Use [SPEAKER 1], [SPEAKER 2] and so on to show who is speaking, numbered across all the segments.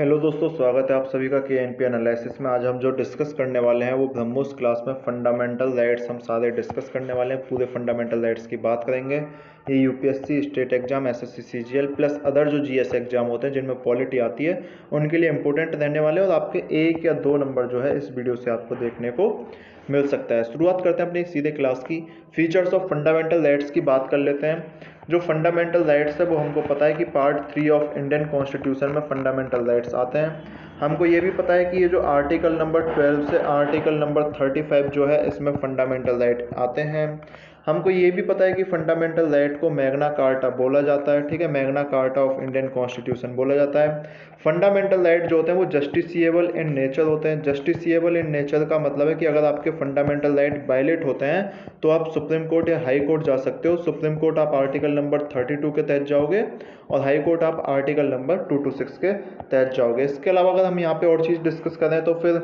[SPEAKER 1] Hello दोस्तों, स्वागत है आप सभी का के एनालिसिस में। आज हम जो डिस्कस करने वाले हैं वो ब्रह्मोस क्लास में फंडामेंटल राइट्स हम सारे डिस्कस करने वाले हैं। पूरे फंडामेंटल राइट्स की बात करेंगे। ये UPSC state exam, SSC CGL plus other जो जीएस एग्जाम होते हैं जिनमें पॉलिटी आती है उनके लिए इंपॉर्टेंट रहने वाले हैं और आपके 1 या 2 नंबर जो है इस वीडियो से आपको देखने को मिल सकता है। शुरुआत करते हैं अपनी सीधे क्लास की। फीचर्स ऑफ फंडामेंटल राइट्स की बात कर लेते हैं। जो फंडामेंटल राइट्स है वो हमको पता है कि पार्ट 3 ऑफ इंडियन कॉन्स्टिट्यूशन में फंडामेंटल राइट्स आते हैं। हमको ये भी पता है कि ये जो आर्टिकल नंबर 12 से आर्टिकल नंबर 35 जो है इसमें फंडामेंटल राइट आते हैं। हमको ये भी पता है कि फंडामेंटल राइट को मैग्ना कार्टा बोला जाता है, ठीक है, Magna carta of Indian constitution बोला जाता है। फंडामेंटल राइट जो होते हैं वो जस्टिसिएबल इन नेचर होते हैं। जस्टिसिएबल इन नेचर का मतलब है कि अगर आपके फंडामेंटल राइट वायलेट होते हैं तो आप सुप्रीम कोर्ट या हाई कोर्ट जा सकते हो। सुप्रीम कोर्ट आप आर्टिकल नंबर 32 के तहत जाओगे और हाई कोर्ट आप आर्टिकल नंबर 226 के तहत जाओगे। इसके अलावा अगर हम यहाँ पे और चीज़ डिस्कस करें तो फिर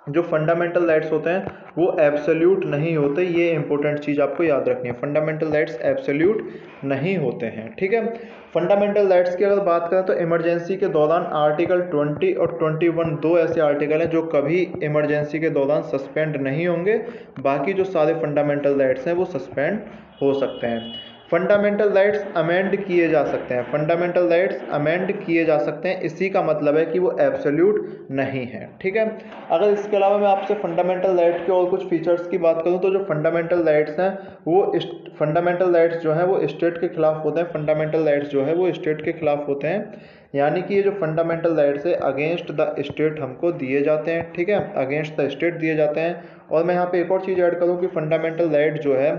[SPEAKER 1] जो फंडामेंटल राइट्स होते हैं वो एब्सोल्यूट नहीं होते। ये इंपॉर्टेंट चीज़ आपको याद रखनी है, फंडामेंटल राइट्स एब्सोल्यूट नहीं होते हैं, ठीक है। फंडामेंटल राइट्स की अगर बात करें तो इमरजेंसी के दौरान आर्टिकल 20 और 21 दो ऐसे आर्टिकल हैं जो कभी इमरजेंसी के दौरान सस्पेंड नहीं होंगे। बाकी जो सारे फंडामेंटल राइट्स हैं वो सस्पेंड हो सकते हैं। फंडामेंटल राइट्स अमेंड किए जा सकते हैं। फंडामेंटल राइट्स अमेंड किए जा सकते हैं, इसी का मतलब है कि वो एब्सोल्यूट नहीं है, ठीक है। अगर इसके अलावा मैं आपसे फंडामेंटल राइट के और कुछ फीचर्स की बात करूं तो जो फंडामेंटल राइट्स हैं वो फंडामेंटल राइट्स जो हैं वो स्टेट के खिलाफ होते हैं। फंडामेंटल राइट्स जो है वो स्टेट के खिलाफ होते हैं, यानी कि ये जो फंडामेंटल राइट्स है अगेंस्ट द स्टेट हमको दिए जाते हैं, ठीक है, अगेंस्ट द स्टेट दिए जाते हैं। और मैं यहाँ पे एक और चीज़ ऐड करूँ कि फंडामेंटल राइट जो है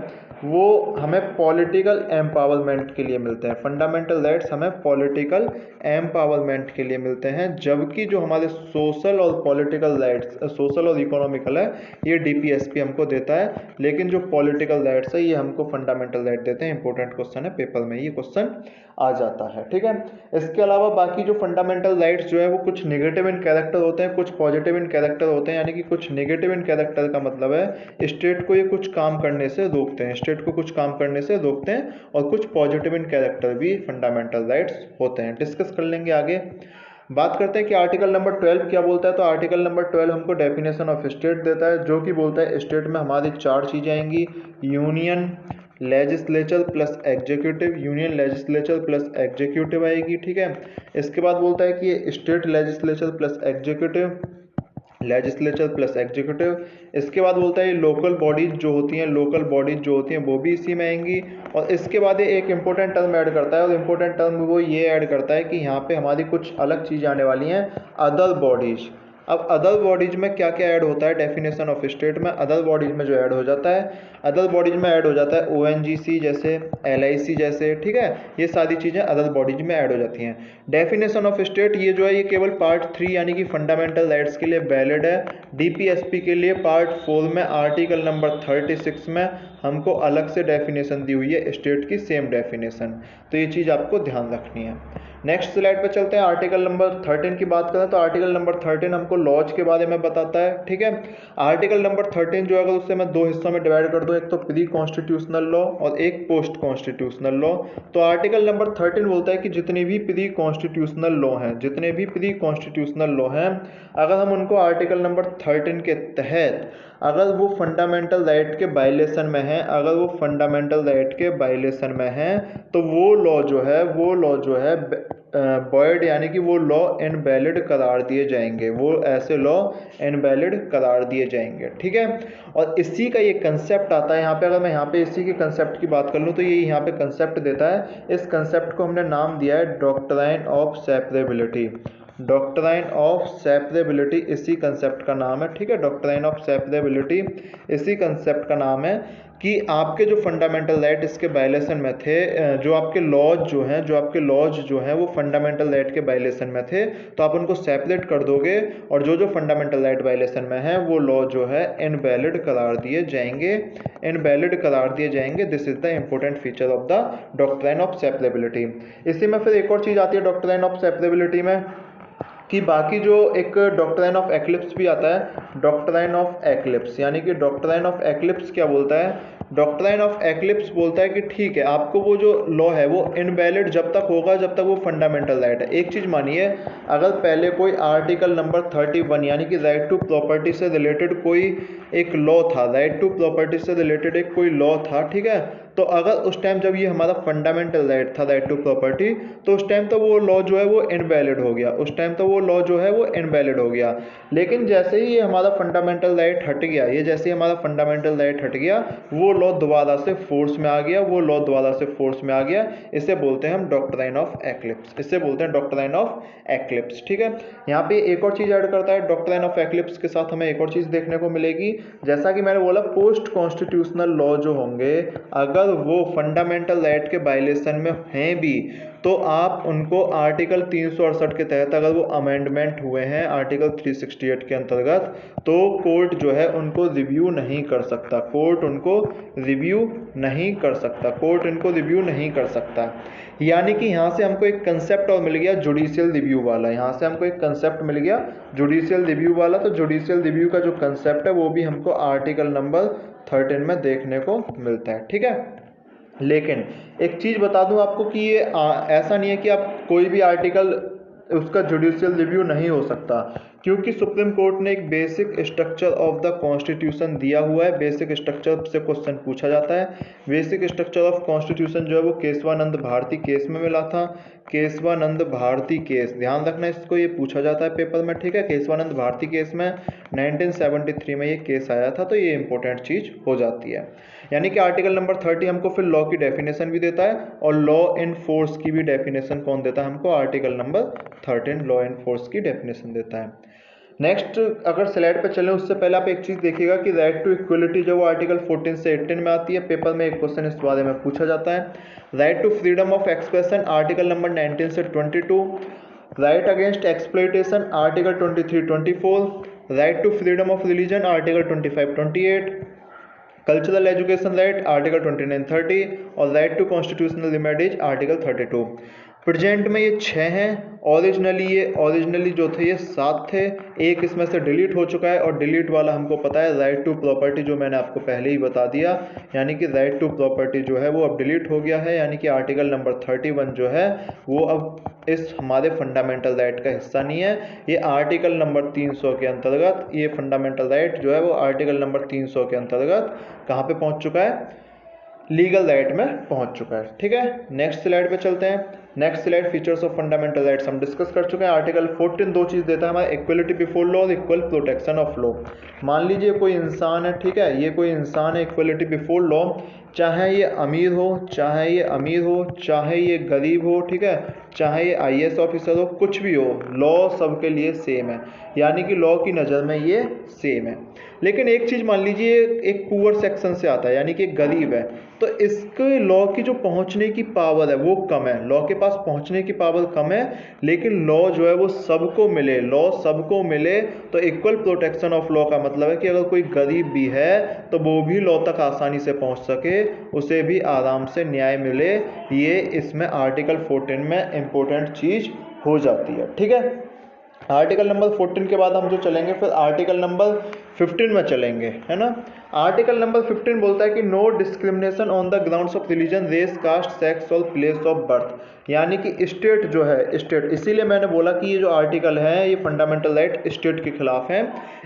[SPEAKER 1] वो हमें पॉलिटिकल एम्पावरमेंट के लिए मिलते हैं। फंडामेंटल राइट्स हमें पॉलिटिकल एम्पावरमेंट के लिए मिलते हैं, जबकि जो हमारे सोशल और पॉलिटिकल राइट्स, सोशल और इकोनॉमिकल है, ये डीपीएसपी हमको देता है। लेकिन जो पॉलिटिकल राइट्स है ये हमको फंडामेंटल राइट देते हैं। इंपॉर्टेंट क्वेश्चन है, पेपर में ये क्वेश्चन आ जाता है, ठीक है। इसके अलावा बाकी जो फंडामेंटल राइट्स जो है वो कुछ नेगेटिव इन कैरेक्टर होते हैं, कुछ पॉजिटिव इन कैरेक्टर होते हैं। यानी कि कुछ नेगेटिव इन कैरेक्टर का मतलब है स्टेट को ये कुछ काम करने से रोकते हैं, स्टेट को कुछ काम करने से रोकते हैं। और कुछ पॉजिटिव इन कैरेक्टर भी फंडामेंटल राइट्स होते हैं। डिस्कस कर लेंगे आगे। बात करते हैं कि आर्टिकल नंबर 12 क्या बोलता है। तो आर्टिकल नंबर 12 हमको डेफिनेशन ऑफ स्टेट देता है, जो कि बोलता है स्टेट में हमारी 4 चीज़ें आएंगी, union, legislature plus executive, union legislature plus executive आएगी, ठीक है। इसके बाद बोलता है कि ये state legislature plus executive, legislature plus executive. इसके बाद बोलता है ये लोकल बॉडीज जो होती हैं, लोकल बॉडीज जो होती हैं वो भी इसी में आएंगी। और इसके बाद ये एक इंपॉर्टेंट टर्म ऐड करता है, और इंपॉर्टेंट टर्म वो ये ऐड करता है कि यहाँ पे हमारी कुछ अलग चीज़ आने वाली हैं, अदर बॉडीज। अब अदर बॉडीज में क्या क्या ऐड होता है डेफिनेशन ऑफ स्टेट में। अदर बॉडीज में जो ऐड हो जाता है, अदर बॉडीज में ऐड हो जाता है ओएनजीसी जैसे, एलआईसी जैसे, ठीक है। ये सारी चीज़ें अदर बॉडीज में ऐड हो जाती हैं। डेफिनेशन ऑफ स्टेट ये जो है ये केवल पार्ट 3 यानी कि फंडामेंटल राइट्स के लिए वैलिड है। डीपीएसपी के लिए पार्ट 4 में आर्टिकल नंबर 36 में हमको अलग से डेफिनेशन दी हुई है स्टेट की, सेम डेफिनेशन। तो ये चीज़ आपको ध्यान रखनी है। नेक्स्ट स्लाइड पे चलते हैं। आर्टिकल नंबर 13 की बात करें तो आर्टिकल नंबर 13 हमको लॉज के बारे में बताता है, ठीक है। आर्टिकल नंबर 13 जो अगर उससे मैं 2 हिस्सों में डिवाइड कर दूं, एक तो प्री कॉन्स्टिट्यूशनल लॉ और एक पोस्ट कॉन्स्टिट्यूशनल लॉ। तो आर्टिकल नंबर 13 बोलता है कि जितने भी प्री कॉन्स्टिट्यूशनल लॉ हैं, जितने भी प्री कॉन्स्टिट्यूशनल लॉ हैं, अगर हम उनको आर्टिकल नंबर 13 के तहत अगर वो फंडामेंटल राइट के वायलेशन में है, अगर वो फंडामेंटल राइट के वायलेशन में है तो वो लॉ जो है वॉइड यानी कि वो लॉ इनवैलिड करार दिए जाएंगे, वो ऐसे लॉ इनवैलिड करार दिए जाएंगे, ठीक है। और इसी का ये कंसेप्ट आता है यहाँ पे। अगर मैं यहाँ पे इसी के कंसेप्ट की बात कर लूँ तो ये यहाँ पे कंसेप्ट देता है। इस कंसेप्ट को हमने नाम दिया है doctrine of सेपरेबिलिटी। Doctrine of separability इसी कंसेप्ट का नाम है, ठीक है। डॉक्ट्राइन ऑफ सेपरेबिलिटी इसी कंसेप्ट का नाम है कि आपके जो फंडामेंटल राइट इसके वायलेशन में थे, जो आपके लॉज जो हैं वो फंडामेंटल राइट के वायलेशन में थे, तो आप उनको सेपरेट कर दोगे और जो फंडामेंटल राइट वायलेशन में है वो लॉ जो है इनवैलिड करार दिए जाएंगे, इनवैलिड करार दिए जाएंगे। This is the important feature of the doctrine of separability. इसी में फिर एक और चीज़ आती है डॉक्ट्राइन ऑफ सेपरेबिलिटी में, कि बाकी जो एक डॉक्ट्राइन ऑफ एक्लिप्स भी आता है, डॉक्ट्राइन ऑफ एक्लिप्स। यानी कि डॉक्ट्राइन ऑफ एक्लिप्स क्या बोलता है डॉक्ट्राइन ऑफ एक्लिप्स बोलता है कि ठीक है, आपको वो जो लॉ है वो इनवैलिड जब तक होगा जब तक वो फंडामेंटल राइट है। एक चीज़ मानिए, अगर पहले कोई आर्टिकल नंबर 31 यानी कि राइट टू प्रॉपर्टी से रिलेटेड कोई एक लॉ था, राइट टू प्रॉपर्टी से रिलेटेड एक कोई लॉ था, ठीक है, तो अगर उस टाइम जब ये हमारा फंडामेंटल राइट था, राइट टू प्रॉपर्टी, तो उस टाइम तो वो लॉ जो है वो इनवैलिड हो गया, उस टाइम तो वो लॉ जो है वो इनवैलिड हो गया। लेकिन जैसे ही ये हमारा फंडामेंटल राइट हट गया, ये जैसे ही हमारा फंडामेंटल राइट हट गया, वो लॉ दोबारा से फोर्स में आ गया, वो लॉ दोबारा से फोर्स में आ गया। इसे बोलते हैं हम डॉक्ट्राइन ऑफ एक्लिप्स, इसे बोलते हैं डॉक्ट्राइन ऑफ एक्लिप्स, ठीक है। यहाँ पे एक और चीज़ ऐड करता है डॉक्ट्राइन ऑफ एक्लिप्स के साथ, हमें एक और चीज़ देखने को मिलेगी। जैसा कि मैंने बोला, पोस्ट कॉन्स्टिट्यूशनल लॉ जो होंगे, अगर वो फंडामेंटल राइट के वायलेशन में हैं भी, तो आप उनको आर्टिकल 368 के तहत अगर वो अमेंडमेंट हुए हैं आर्टिकल 368 के अंतर्गत, तो कोर्ट जो है उनको रिव्यू नहीं कर सकता, कोर्ट उनको रिव्यू नहीं कर सकता, कोर्ट इनको रिव्यू नहीं कर सकता। यानी कि यहाँ से हमको एक कंसेप्ट और मिल गया जुडिशियल रिव्यू वाला, यहाँ से हमको एक कंसेप्ट मिल गया जुडिशियल रिव्यू वाला। तो जुडिशियल रिव्यू का जो कंसेप्ट है वो भी हमको आर्टिकल नंबर 13 में देखने को मिलता है, ठीक है। लेकिन एक चीज़ बता दूं आपको कि ये ऐसा नहीं है कि आप कोई भी आर्टिकल उसका जुडिशियल रिव्यू नहीं हो सकता, क्योंकि सुप्रीम कोर्ट ने एक basic structure of the constitution दिया हुआ है। बेसिक स्ट्रक्चर से क्वेश्चन पूछा जाता है। बेसिक स्ट्रक्चर ऑफ कॉन्स्टिट्यूशन जो है वो केशवानंद भारती केस में मिला था, केशवानंद भारती केस, ध्यान रखना इसको, ये पूछा जाता है पेपर में, ठीक है। केशवानंद भारती केस में 1973 में ये केस आया था, तो ये इंपॉर्टेंट चीज़ हो जाती है। यानी कि आर्टिकल नंबर 30 हमको फिर लॉ की डेफिनेशन भी देता है, और लॉ इन फोर्स की भी डेफिनेशन कौन देता है हमको, article number 13 law in force की डेफिनेशन देता है। नेक्स्ट अगर स्लाइड पे चलें उससे पहले आप एक चीज़ देखिएगा कि राइट टू इक्वलिटी जो वो आर्टिकल 14 से 18 में आती है, पेपर में एक क्वेश्चन इस बारे में पूछा जाता है। Right to freedom of expression article number 19 से 22, right against exploitation article 23-24, right to freedom of religion article 25-28, cultural education right article 29-30 और right to constitutional remedies article 32। Present में ये 6 हैं, ओरिजिनली जो थे ये 7 थे, एक इसमें से डिलीट हो चुका है, और डिलीट वाला हमको पता है राइट टू प्रॉपर्टी, जो मैंने आपको पहले ही बता दिया, यानी कि राइट टू प्रॉपर्टी जो है वो अब डिलीट हो गया है, यानी कि आर्टिकल नंबर 31 जो है वो अब इस हमारे फंडामेंटल राइट का हिस्सा नहीं है। ये आर्टिकल नंबर 300 के अंतर्गत, ये फंडामेंटल राइट जो है वो आर्टिकल नंबर 300 के अंतर्गत कहाँ पे पहुँच चुका है, लीगल राइट में पहुंच चुका है, ठीक है। नेक्स्ट स्लाइड पे चलते हैं। Next slide features of fundamental rights हम डिस्कस कर चुके हैं। आर्टिकल 14 दो चीज़ देता है हमारा, इक्वलिटी बिफोर लॉ और इक्वल प्रोटेक्शन ऑफ लॉ। मान लीजिए कोई इंसान है, ठीक है, ये कोई इंसान है, इक्वलिटी बिफोर लॉ, चाहे ये अमीर हो, चाहे ये अमीर हो, चाहे ये गरीब हो, ठीक है, चाहे ये IAS ऑफिसर हो, कुछ भी हो, लॉ सबके लिए सेम है, यानी कि लॉ की नज़र में ये सेम है। लेकिन एक चीज़ मान लीजिए, एक पुअर सेक्शन से आता है, यानी कि एक गरीब है, तो इसके लॉ की जो पहुंचने की पावर है वो कम है, लॉ के पास पहुंचने की पावर कम है, लेकिन लॉ जो है वो सबको मिले, लॉ सबको मिले, तो इक्वल प्रोटेक्शन ऑफ लॉ का मतलब है कि अगर कोई गरीब भी है तो वो भी लॉ तक आसानी से पहुंच सके, उसे भी आराम से न्याय मिले। ये इसमें आर्टिकल 14 में इंपॉर्टेंट चीज़ हो जाती है, ठीक है। आर्टिकल नंबर 14 के बाद हम जो चलेंगे फिर आर्टिकल नंबर 15 में चलेंगे, है ना। आर्टिकल नंबर 15 बोलता है कि no discrimination on the grounds of religion, race, caste, sex और प्लेस ऑफ बर्थ, यानी कि स्टेट जो है, स्टेट, इसीलिए मैंने बोला कि ये जो आर्टिकल है ये फंडामेंटल राइट स्टेट के खिलाफ है।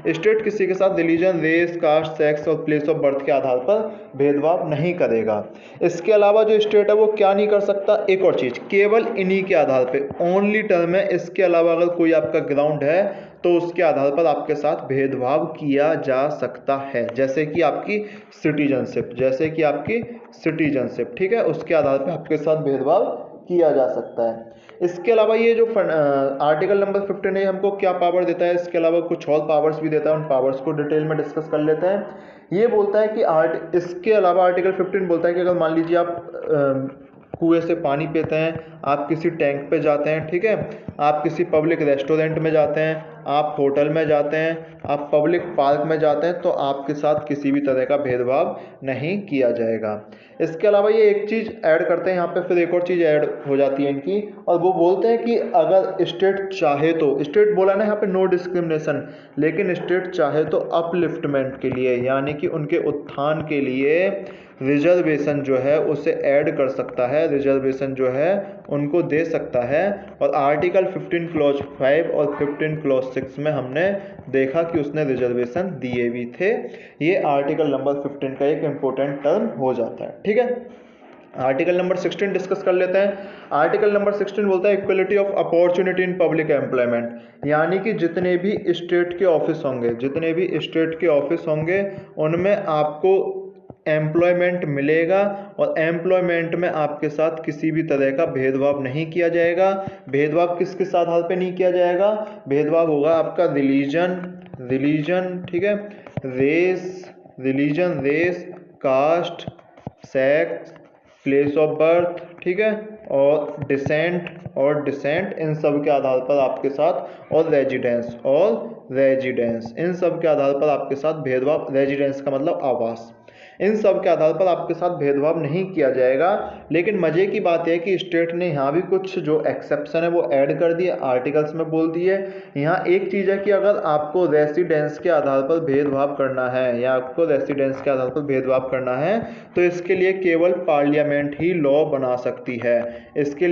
[SPEAKER 1] स्टेट किसी के साथ रिलीजन, रेस, कास्ट, सेक्स और प्लेस ऑफ बर्थ के आधार पर भेदभाव नहीं करेगा। इसके अलावा जो स्टेट है वो क्या नहीं कर सकता, एक और चीज़, केवल इन्हीं के आधार पे, ओनली टर्म है, इसके अलावा अगर कोई आपका ग्राउंड है तो उसके आधार पर आपके साथ भेदभाव किया जा सकता है, जैसे कि आपकी सिटीजनशिप, जैसे कि आपकी सिटीजनशिप, ठीक है, उसके आधार पर आपके साथ भेदभाव किया जा सकता है। इसके अलावा ये जो आर्टिकल नंबर 15 है हमको क्या पावर देता है, इसके अलावा कुछ और पावर्स भी देता है, उन पावर्स को डिटेल में डिस्कस कर लेते हैं। ये बोलता है कि इसके अलावा आर्टिकल 15 बोलता है कि अगर मान लीजिए आप कुएं से पानी पीते हैं, आप किसी टैंक पे जाते हैं, ठीक है, आप किसी पब्लिक रेस्टोरेंट में जाते हैं, आप होटल में जाते हैं, आप पब्लिक पार्क में जाते हैं, तो आपके साथ किसी भी तरह का भेदभाव नहीं किया जाएगा। इसके अलावा ये एक चीज़ ऐड करते हैं यहाँ पे, फिर एक और चीज़ ऐड हो जाती है इनकी, और वो बोलते हैं कि अगर स्टेट चाहे तो, स्टेट बोला ना यहाँ पे नो डिस्क्रिमिनेशन, लेकिन स्टेट चाहे तो अपलिफ्टमेंट के लिए यानी कि उनके उत्थान के लिए रिजर्वेशन जो है उसे ऐड कर सकता है, रिजर्वेशन जो है उनको दे सकता है। और आर्टिकल 15 क्लॉज 5 और 15 क्लॉज 6 में हमने देखा कि उसने रिजर्वेशन दिए भी थे। ये आर्टिकल नंबर 15 का एक इम्पोर्टेंट टर्म हो जाता है, ठीक है। आर्टिकल नंबर 16 डिस्कस कर लेते हैं। आर्टिकल नंबर 16 बोलता है equality of opportunity in public employment, यानी कि जितने भी स्टेट के ऑफिस होंगे, जितने भी स्टेट के ऑफिस होंगे उनमें आपको एम्प्लॉयमेंट मिलेगा, और एम्प्लॉयमेंट में आपके साथ किसी भी तरह का भेदभाव नहीं किया जाएगा। भेदभाव किस आधार पे नहीं किया जाएगा? भेदभाव होगा आपका रिलीजन, ठीक है, race, caste, sex, place of birth, ठीक है, और डिसेंट, इन सब के आधार पर आपके साथ, और रेजिडेंस, इन सब के आधार पर आपके साथ भेदभाव, रेजिडेंस का मतलब आवास, इन सब के आधार पर आपके साथ भेदभाव नहीं किया जाएगा। लेकिन मजे की बात है कि स्टेट ने यहाँ भी कुछ जो एक्सेप्शन है वो ऐड कर दिए, आर्टिकल्स में बोल दिए। यहाँ एक चीज़ है कि अगर आपको रेसिडेंस के आधार पर भेदभाव करना है, या आपको रेसिडेंस के आधार पर भेदभाव करना है, तो इसके लिए केवल पार्लियामेंट ही लॉ बना सकती है। इसके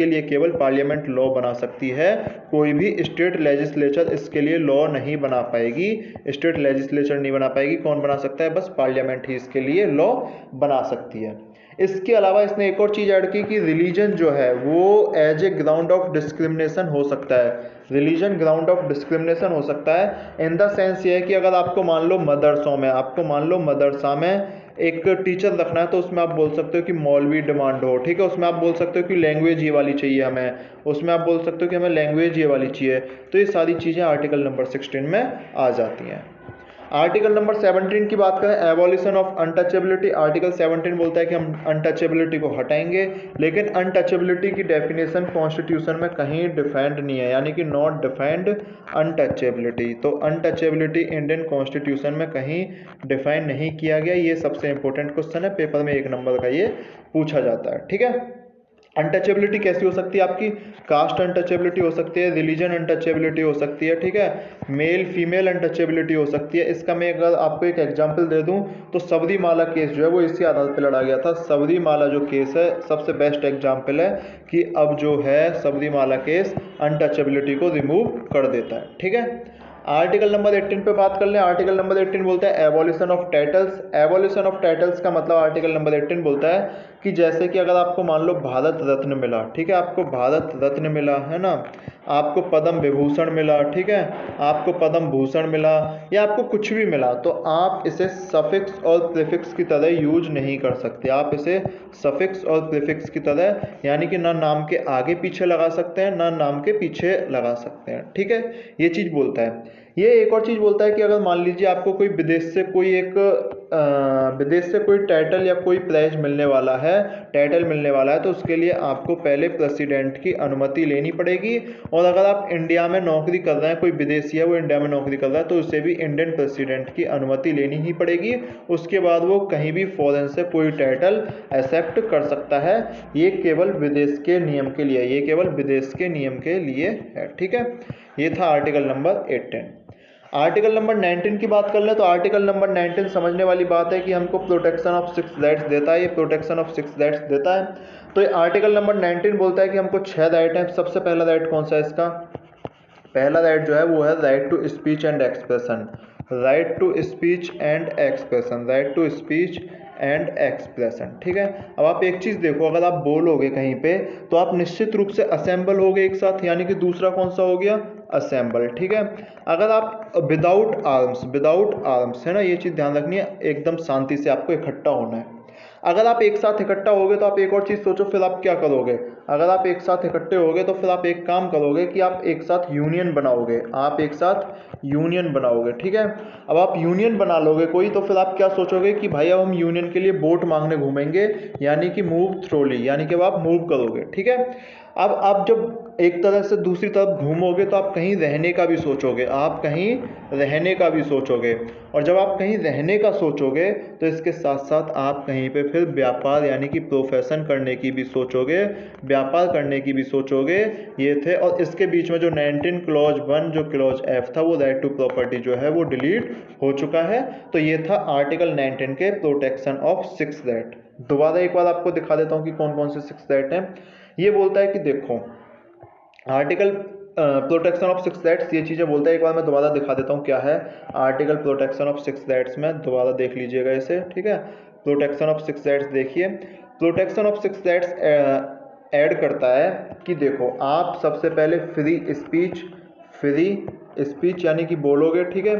[SPEAKER 1] लिए केवल पार्लियामेंट लॉ बना सकती है, कोई भी स्टेट लेजिस्लेचर इसके लिए लॉ नहीं बना पाएगी, स्टेट लेजिस्लेचर नहीं बना पाएगी। कौन बना सकता है? बस पार्लियामेंट ही इसके लिए लॉ बना सकती है। इसके अलावा इसने एक और चीज़ ऐड की कि रिलीजन जो है वो as a ground of discrimination हो सकता है। रिलीजन ग्राउंड ऑफ डिस्क्रिमिनेशन हो सकता है इन द सेंस ये है कि अगर आपको मान लो मदरसा में एक टीचर रखना है, तो उसमें आप बोल सकते हो कि मौलवी डिमांड हो, ठीक है, उसमें आप बोल सकते हो कि लैंग्वेज ये वाली चाहिए हमें, उसमें आप बोल सकते हो कि हमें लैंग्वेज ये वाली चाहिए। तो ये सारी चीज़ें आर्टिकल नंबर 16 में आ जाती हैं। आर्टिकल नंबर 17 की बात करें, एबॉलिशन ऑफ अनटचेबिलिटी। आर्टिकल 17 बोलता है कि हम अनटचेबिलिटी को हटाएंगे, लेकिन अनटचेबिलिटी की डेफिनेशन कॉन्स्टिट्यूशन में कहीं डिफाइंड नहीं है, यानी कि नॉट डिफाइंड अनटचेबिलिटी। तो अनटचेबिलिटी इंडियन कॉन्स्टिट्यूशन में कहीं डिफाइन नहीं किया गया। ये सबसे इंपॉर्टेंट क्वेश्चन है, पेपर में 1 नंबर का ये पूछा जाता है, ठीक है। अनटचेबिलिटी कैसी हो सकती है आपकी? कास्ट अनटचेबिलिटी हो सकती है, रिलीजन अनटचेबिलिटी हो सकती है, ठीक है, मेल फीमेल अनटचेबिलिटी हो सकती है। इसका मैं अगर आपको एक एग्जांपल दे दूं तो सबरीमाला केस जो है वो इसी आधार पर लड़ा गया था। सबरीमाला जो केस है सबसे बेस्ट एग्जांपल है कि अब जो है सबरीमाला केस अनटचेबिलिटी को रिमूव कर देता है, ठीक है। आर्टिकल नंबर 18 पे बात कर लें। आर्टिकल नंबर 18 बोलता है abolition of titles. Abolition of titles का मतलब आर्टिकल नंबर 18 बोलता है कि जैसे कि अगर आपको मान लो भारत रत्न मिला, ठीक है, आपको भारत रत्न मिला है ना, आपको पद्म विभूषण मिला, ठीक है, आपको पद्म भूषण मिला, या आपको कुछ भी मिला, तो आप इसे सफिक्स और प्रीफिक्स की तरह यूज नहीं कर सकते। आप इसे सफिक्स और प्रीफिक्स की तरह, यानी कि ना नाम के आगे पीछे लगा सकते हैं ना नाम के पीछे लगा सकते हैं, ठीक है, ये चीज़ बोलता है। ये एक और चीज़ बोलता है कि अगर मान लीजिए आपको कोई विदेश से कोई टाइटल या कोई प्राइज मिलने वाला है, तो उसके लिए आपको पहले प्रेसिडेंट की अनुमति लेनी पड़ेगी। और अगर आप इंडिया में नौकरी कर रहे हैं, कोई विदेशी है वो इंडिया में नौकरी कर रहा है, तो उसे भी इंडियन प्रेसिडेंट की अनुमति लेनी ही पड़ेगी। उसके बाद वो कहीं भी फॉरेन से कोई टाइटल एक्सेप्ट कर सकता है। ये केवल विदेश के नियम के लिए है, ठीक है। ये था आर्टिकल नंबर 18। आर्टिकल नंबर 19 की बात कर लें तो आर्टिकल नंबर 19 समझने वाली बात है कि हमको प्रोटेक्शन ऑफ 6 राइट्स देता है। ये प्रोटेक्शन ऑफ 6 राइट्स देता है। तो ये आर्टिकल नंबर 19 बोलता है कि हमको 6 राइट हैं। सबसे पहला राइट कौन सा है इसका? पहला राइट जो है वो है right to speech and expression. Right to speech and expression, ठीक है। अब आप एक चीज़ देखो, अगर आप बोलोगे कहीं पे तो आप निश्चित रूप से असेंबल होगे एक साथ, यानी कि दूसरा कौन सा हो गया? असेंबल, ठीक है। अगर आप विदाउट आर्म्स है ना, ये चीज़ ध्यान रखनी है, एकदम शांति से आपको इकट्ठा होना है। अगर आप एक साथ इकट्ठा होगे तो आप एक और चीज़ सोचो, फिर आप क्या करोगे। अगर आप एक साथ इकट्ठे होगे तो फिर आप एक काम करोगे कि आप एक साथ यूनियन बनाओगे, आप एक साथ यूनियन बनाओगे, ठीक है। अब आप यूनियन बना लोगे कोई, तो फिर आप क्या सोचोगे कि भाई अब हम यूनियन के लिए वोट मांगने घूमेंगे, यानी कि मूव थ्रोली, यानी कि अब आप मूव करोगे, ठीक है। अब आप जब एक तरह से दूसरी तरफ घूमोगे तो आप कहीं रहने का भी सोचोगे, आप कहीं रहने का भी सोचोगे, और जब आप कहीं रहने का सोचोगे तो इसके साथ साथ आप कहीं पे फिर व्यापार यानी कि प्रोफेशन करने की भी सोचोगे, व्यापार करने की भी सोचोगे। ये थे, और इसके बीच में जो 19 क्लॉज 1 जो क्लॉज एफ था वो राइट टू प्रॉपर्टी जो है वो डिलीट हो चुका है। तो ये था आर्टिकल 19 के प्रोटेक्शन ऑफ 6 राइट। दोबारा एक बार आपको दिखा देता हूँ कि कौन कौन से 6 राइट हैं। ये बोलता है कि देखो आर्टिकल प्रोटेक्शन ऑफ 6 राइट्स, ये चीज़ें बोलता है। एक बार मैं दोबारा दिखा देता हूँ क्या है आर्टिकल प्रोटेक्शन ऑफ 6 राइट्स में, दोबारा देख लीजिएगा इसे, ठीक है। प्रोटेक्शन ऑफ 6 राइट्स देखिए, प्रोटेक्शन ऑफ 6 राइट्स ऐड करता है कि देखो आप सबसे पहले फ्री स्पीच यानी कि बोलोगे, ठीक है।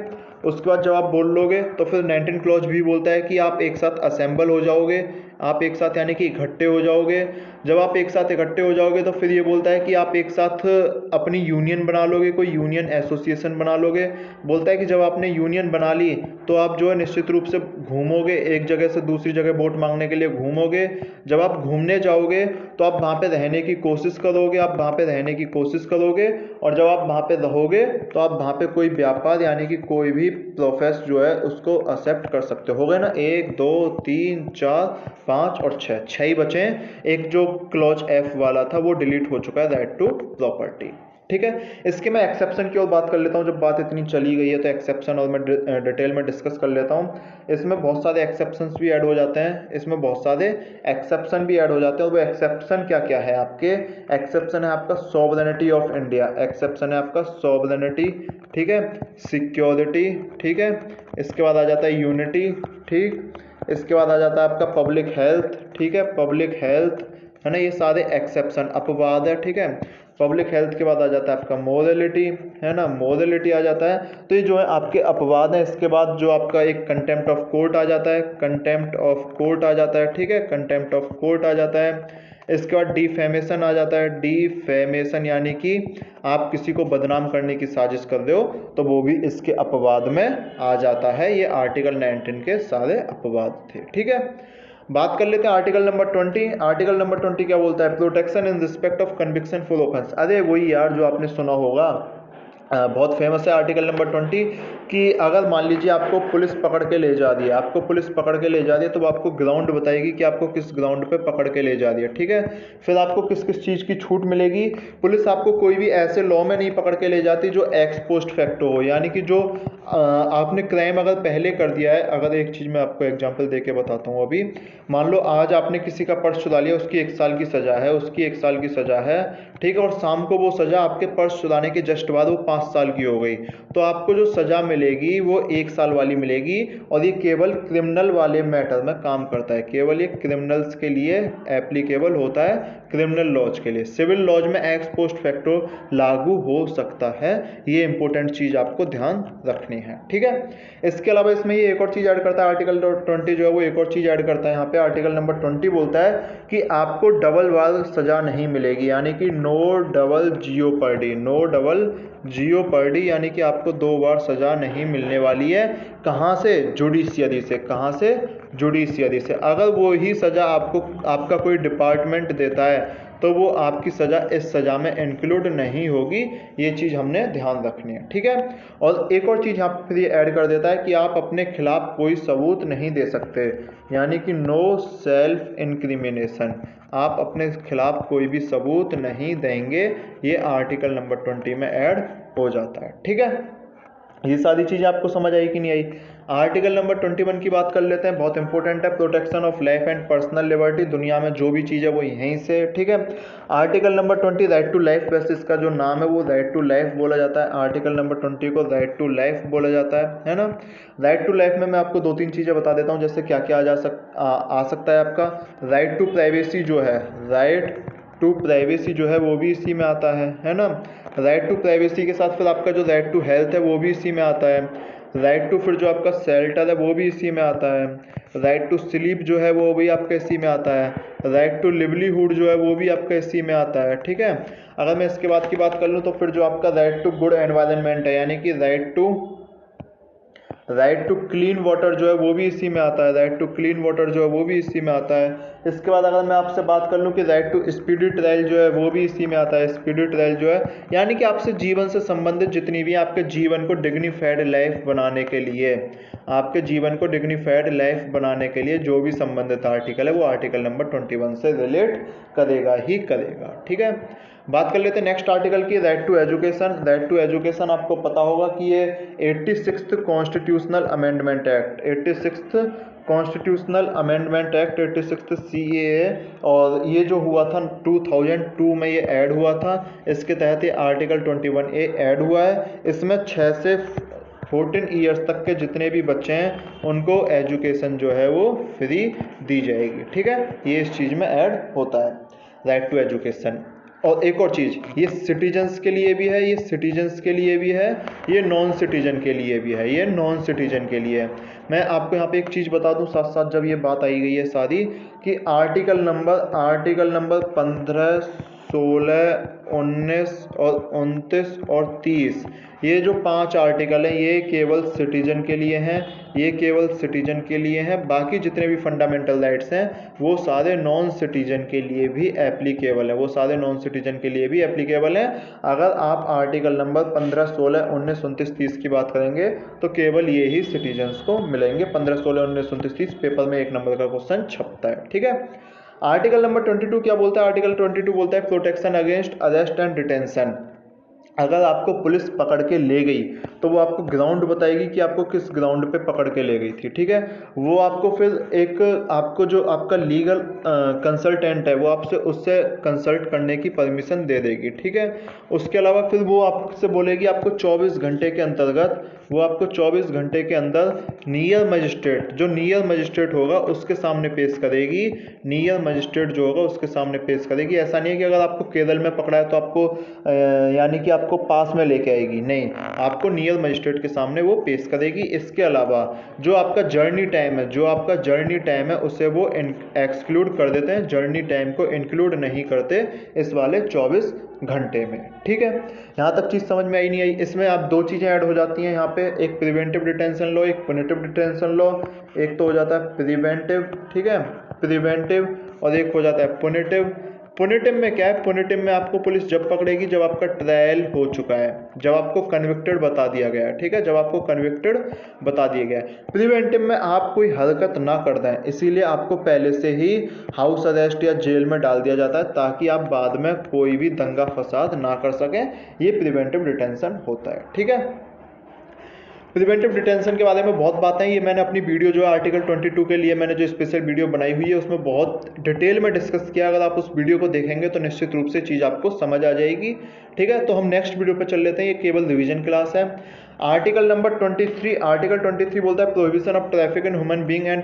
[SPEAKER 1] उसके बाद जब आप बोल लोगे तो फिर 19 क्लॉज भी बोलता है कि आप एक साथ असेंबल हो जाओगे, आप एक साथ यानी कि इकट्ठे हो जाओगे। जब आप एक साथ इकट्ठे हो जाओगे तो फिर ये बोलता है कि आप एक साथ अपनी यूनियन बना लोगे, कोई यूनियन एसोसिएशन बना लोगे। बोलता है कि जब आपने यूनियन बना ली तो आप जो है निश्चित रूप से घूमोगे, एक जगह से दूसरी जगह वोट मांगने के लिए घूमोगे। जब आप घूमने जाओगे तो आप वहाँ पे रहने की कोशिश करोगे, आप वहाँ पे रहने की कोशिश करोगे, और जब आप वहाँ पे रहोगे तो आप वहाँ पे कोई व्यापार यानी कि कोई भी प्रोफेस जो है उसको एक्सेप्ट कर सकते हो गए ना। 1 2 3 4 5 और 6 ही बचे हैं। एक जो क्लॉज एफ वाला था वो डिलीट हो चुका है, राइट टू प्रॉपर्टी, ठीक है। इसके मैं एक्सेप्शन की ओर बात कर लेता हूँ। जब बात इतनी चली गई है तो एक्सेप्शन और मैं डिटेल में डिस्कस कर लेता हूँ। इसमें बहुत सारे एक्सेप्शंस भी ऐड हो जाते हैं, इसमें बहुत सारे एक्सेप्शन भी ऐड हो जाते हैं। और वो एक्सेप्शन क्या क्या है आपके, एक्सेप्शन है आपका सॉवरेनिटी ऑफ इंडिया, एक्सेप्शन है आपका सॉवरेनिटी, ठीक है, सिक्योरिटी, ठीक है। इसके बाद आ जाता है यूनिटी, ठीक। इसके बाद आ जाता है आपका पब्लिक हेल्थ, ठीक है, पब्लिक हेल्थ है ना, ये सारे एक्सेप्शन अपवाद है, ठीक है। पब्लिक हेल्थ के बाद आ जाता है आपका मोरलिटी, है ना, मोरलिटी आ जाता है। तो ये जो है आपके अपवाद है। इसके बाद जो आपका एक कंटेम्प्ट ऑफ कोर्ट आ जाता है, कंटेम्प्ट ऑफ कोर्ट आ जाता है, ठीक है, कंटेम्प्ट ऑफ कोर्ट आ जाता है। इसके बाद डिफेमेशन आ जाता है, डिफेमेशन यानी कि आप किसी को बदनाम करने की साजिश कर रहे हो तो वो भी इसके अपवाद में आ जाता है। ये आर्टिकल 19 के सारे अपवाद थे, ठीक है। बात कर लेते हैं आर्टिकल नंबर 20। आर्टिकल नंबर 20 क्या बोलता है, protection in respect of conviction for offence. अरे वही यार जो आपने सुना होगा, बहुत फेमस है आर्टिकल नंबर 20 कि अगर मान लीजिए आपको पुलिस पकड़ के ले जा रही है, आपको पुलिस पकड़ के ले जा रही है तो वो आपको ग्राउंड बताएगी कि आपको किस ग्राउंड पे पकड़ के ले जा रही है, ठीक है। फिर आपको किस किस चीज़ की छूट मिलेगी। पुलिस आपको कोई भी ऐसे लॉ में नहीं पकड़ के ले जाती जो एक्स पोस्ट फैक्टो हो, यानी कि जो आपने क्राइम अगर पहले कर दिया है। अगर एक चीज़ मैं आपको एग्जांपल दे के बताता हूँ अभी, मान लो आज आपने किसी का पर्स चुरा लिया, उसकी 1 साल की सज़ा है, उसकी 1 साल की सज़ा है, ठीक है। और शाम को वो सज़ा आपके पर्स चुराने के जस्ट बाद वो 5 साल की हो गई, तो आपको जो सज़ा मिलेगी वो 1 साल वाली मिलेगी। और ये केवल क्रिमिनल वाले मैटर में काम करता है, केवल ये क्रिमिनल्स के लिए एप्लीकेबल होता है, क्रिमिनल लॉज के लिए। सिविल लॉज में एक्स पोस्ट फैक्टो लागू हो सकता है। ये इंपॉर्टेंट चीज़ आपको ध्यान रखनी है, ठीक है। इसके अलावा इसमें ये एक और चीज़ ऐड करता है, आर्टिकल 20 जो है वो एक और चीज़ ऐड करता है यहाँ पे। आर्टिकल नंबर 20 बोलता है कि आपको डबल बार सज़ा नहीं मिलेगी, यानी कि नो डबल जियोपर्डी, नो डबल जियोपर्डी, यानी कि आपको 2 बार सज़ा नहीं मिलने वाली है। कहाँ से, जुडिशियरी से, कहाँ से, जुडिशियरी से। अगर वो ही सज़ा आपको आपका कोई डिपार्टमेंट देता है तो वो आपकी सज़ा इस सज़ा में इंक्लूड नहीं होगी। ये चीज़ हमने ध्यान रखनी है, ठीक है। और एक और चीज़ यहाँ पर ये ऐड कर देता है कि आप अपने खिलाफ कोई सबूत नहीं दे सकते, यानी कि नो सेल्फ इंक्रिमिनेशन, आप अपने खिलाफ कोई भी सबूत नहीं देंगे। ये आर्टिकल नंबर 20 में ऐड हो जाता है, ठीक है। ये सारी चीज़ें आपको समझ आई कि नहीं आई। आर्टिकल नंबर 21 की बात कर लेते हैं, बहुत इंपॉर्टेंट है, protection of life and personal liberty. दुनिया में जो भी चीज़ है वो यहीं से, ठीक है। Article number 20 right to life, वैसे इसका जो नाम है वो राइट टू लाइफ बोला जाता है। आर्टिकल नंबर 20 को राइट टू लाइफ बोला जाता है ना। राइट टू लाइफ में मैं आपको 2-3 चीज़ें बता देता हूँ, जैसे क्या क्या आ सकता है आपका। राइट टू प्राइवेसी जो है, राइट टू प्राइवेसी जो है वो भी इसी में आता है ना। राइट टू प्राइवेसी के साथ फिर आपका जो राइट टू हेल्थ है वो भी इसी में आता है। राइट टू फिर जो आपका शेल्टर है वो भी इसी में आता है, राइट टू स्लीप जो है वो भी आपका इसी में आता है, राइट टू लिवलीहुड जो है वो भी आपका इसी में आता है। ठीक है, अगर मैं इसके बाद की बात कर लूँ तो फिर जो आपका राइट टू गुड एनवायरनमेंट है, यानी कि राइट टू क्लीन वाटर जो है वो भी इसी में आता है, राइट टू क्लीन वाटर जो है वो भी इसी में आता है। इसके बाद अगर मैं आपसे बात कर लूँ कि राइट टू स्पीडी ट्रायल जो है वो भी इसी में आता है, स्पीडी ट्रायल जो है यानी कि आपसे जीवन से संबंधित जितनी भी आपके जीवन को डिग्निफाइड लाइफ बनाने के लिए, आपके जीवन को डिग्निफाइड लाइफ बनाने के लिए जो भी संबंधित आर्टिकल है वो आर्टिकल नंबर 21 से रिलेट करेगा ही करेगा। ठीक है, बात कर लेते हैं नेक्स्ट आर्टिकल की, right to education. Right to education आपको पता होगा कि ये 86th constitutional amendment act, 86th constitutional amendment act 86th CAA, और ये जो हुआ था 2002 में ये ऐड हुआ था। इसके तहत ये आर्टिकल 21A ऐड हुआ है। इसमें 6 से 14 ईयर्स तक के जितने भी बच्चे हैं उनको एजुकेशन जो है वो फ्री दी जाएगी। ठीक है, ये इस चीज़ में ऐड होता है राइट टू एजुकेशन। और एक और चीज़, ये सिटीजन्स के लिए भी है, ये सिटीजन्स के लिए भी है, ये नॉन सिटीजन के लिए भी है, ये नॉन सिटीजन के लिए है। मैं आपको यहाँ पे एक चीज़ बता दूँ साथ साथ, जब ये बात आई गई है सारी कि आर्टिकल नंबर 15, 16, 19 और 29 और 30, ये जो 5 आर्टिकल हैं ये केवल सिटीजन के लिए हैं, ये केवल सिटीजन के लिए हैं। बाकी जितने भी फंडामेंटल राइट्स हैं वो सारे नॉन सिटीजन के लिए भी एप्लीकेबल है, वो सारे नॉन सिटीजन के लिए भी एप्लीकेबल हैं। अगर आप आर्टिकल नंबर 15, 16, 19, 29, 30 की बात करेंगे तो केवल ये ही सिटीजन्स को मिलेंगे। 15, 16, 19, 29, 30 पेपर में 1 नंबर का क्वेश्चन छपता है। ठीक है, आर्टिकल नंबर 22 क्या बोलता है? आर्टिकल 22 बोलता है protection against arrest and detention. अगर आपको पुलिस पकड़ के ले गई तो वो आपको ग्राउंड बताएगी कि आपको किस ग्राउंड पे पकड़ के ले गई थी। ठीक है, वो आपको फिर एक आपको जो आपका लीगल कंसल्टेंट है वो आपसे उससे कंसल्ट करने की परमिशन दे देगी। ठीक है, उसके अलावा फिर वो आपसे बोलेगी आपको 24 घंटे के अंतर्गत, वो आपको 24 घंटे के अंदर नियर मजिस्ट्रेट, जो नियर मजिस्ट्रेट होगा उसके सामने पेश करेगी, नियर मजिस्ट्रेट जो होगा उसके सामने पेश करेगी। ऐसा नहीं है कि अगर आपको केरल में पकड़ा है तो आपको यानी कि आपको पास में लेके आएगी, नहीं, आपको नियर मजिस्ट्रेट के सामने वो पेश करेगी। इसके अलावा जो आपका जर्नी टाइम है, जो आपका जर्नी टाइम है उसे वो एक्सक्लूड कर देते हैं, जर्नी टाइम को इंक्लूड नहीं करते इस वाले 24 घंटे में। ठीक है, यहाँ तक चीज़ समझ में आई नहीं आई? इसमें आप 2 चीज़ें ऐड हो जाती हैं यहाँ पे, एक प्रिवेंटिव डिटेंशन लॉ, एक पुनिटिव डिटेंशन लॉ। एक तो हो जाता है प्रिवेंटिव, ठीक है, प्रिवेंटिव, और एक हो जाता है पुनिटिव। पुनिटिव में क्या है? पुनिटिव में आपको पुलिस जब पकड़ेगी जब आपका ट्रायल हो चुका है, जब आपको कन्विक्टेड बता दिया गया है। ठीक है, जब आपको कन्विक्टेड बता दिया गया है। प्रिवेंटिव में आप कोई हरकत ना कर दें, इसीलिए आपको पहले से ही हाउस अरेस्ट या जेल में डाल दिया जाता है ताकि आप बाद में कोई भी दंगा फसाद ना कर सकें। ये प्रिवेंटिव डिटेंशन होता है। ठीक है, प्रिवेंटिव डिटेंशन के बारे में बहुत बातें हैं, ये मैंने अपनी वीडियो जो है आर्टिकल 22 के लिए मैंने जो स्पेशल वीडियो बनाई हुई है उसमें बहुत डिटेल में डिस्कस किया। अगर आप उस वीडियो को देखेंगे तो निश्चित रूप से चीज़ आपको समझ आ जाएगी। ठीक है, तो हम नेक्स्ट वीडियो पर चल लेते हैं, ये केवल रिवीजन क्लास है। आर्टिकल नंबर 23, आर्टिकल 23 बोलता है prohibition of traffic in human being and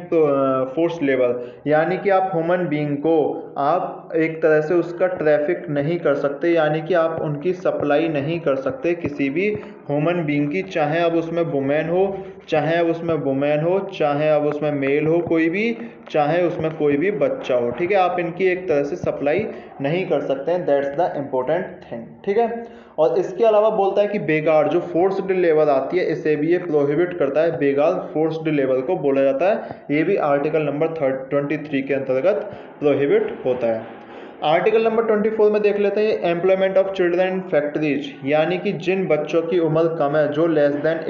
[SPEAKER 1] force labour, यानी कि आप ह्यूमन बीइंग को आप एक तरह से उसका ट्रैफिक नहीं कर सकते, यानी कि आप उनकी सप्लाई नहीं कर सकते किसी भी ह्यूमन बीइंग की, चाहे अब उसमें वुमेन हो, चाहे अब उसमें वुमेन हो, चाहे अब उसमें मेल हो कोई भी, चाहे उसमें कोई भी बच्चा हो। ठीक है, आप इनकी एक तरह से सप्लाई नहीं कर सकते हैं, दैट्स द इम्पोर्टेंट थिंग। ठीक है, और इसके अलावा बोलता है कि बेगार जो फोर्स्ड लेबर आती है इसे भी ये प्रोहिबिट करता है, बेगार फोर्स्ड लेबर को बोला जाता है, ये भी आर्टिकल नंबर 23 के अंतर्गत प्रोहिबिट होता है। आर्टिकल नंबर 24 में देख लेते हैं employment of children in factories, यानी कि जिन बच्चों की उम्र कम है, जो लेस देन